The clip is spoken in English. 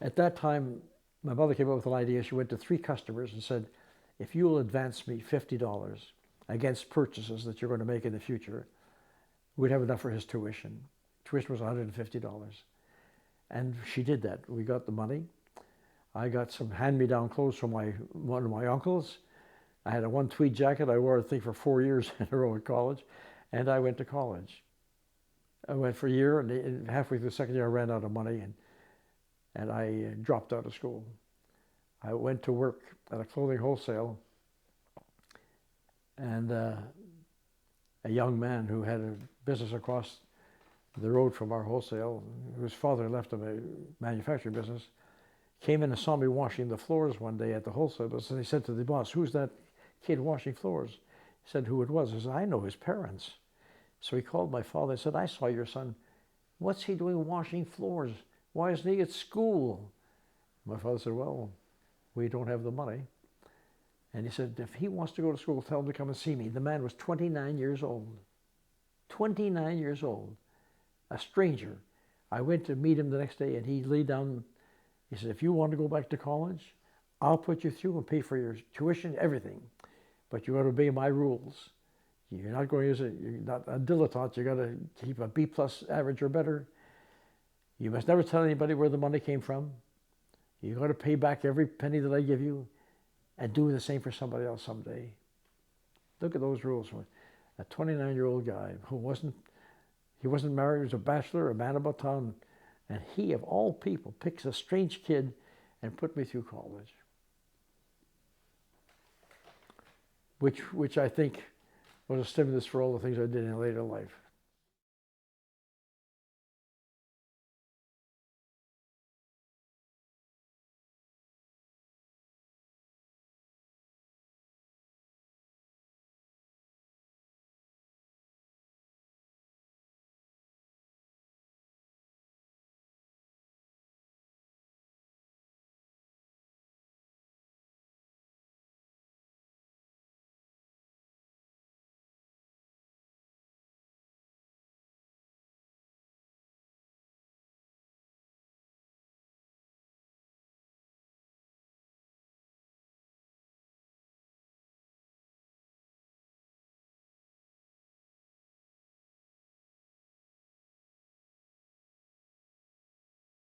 At that time, my mother came up with an idea. She went to 3 customers and said, if you will advance me $50 against purchases that you're going to make in the future, we'd have enough for his tuition. Tuition was $150. And she did that. We got the money. I got some hand-me-down clothes from one of my uncles. I had a one tweed jacket I wore, I think, for 4 years in a row at college, and I went to college. I went for a year, and halfway through the second year, I ran out of money, and I dropped out of school. I went to work at a clothing wholesale, and a young man who had a business across the road from our wholesale, whose father left him a manufacturing business, came in and saw me washing the floors one day at the wholesale business, and he said to the boss, who's that kid washing floors? He said who it was. He said, I know his parents. So he called my father and said, I saw your son. What's he doing washing floors? Why isn't he at school? My father said, well, we don't have the money. And he said, if he wants to go to school, tell him to come and see me. The man was 29 years old. 29 years old. A stranger. I went to meet him the next day, and he laid down. He said, if you want to go back to college, I'll put you through and pay for your tuition, everything. But you got to obey my rules. You're not going as you're not a dilettante. You got to keep a B+ average or better. You must never tell anybody where the money came from. You got to pay back every penny that I give you, and do the same for somebody else someday. Look at those rules. A 29-year-old guy who wasn't married, he was a bachelor, a man about town, and he, of all people, picks a strange kid and put me through college. Which I think was a stimulus for all the things I did in later life.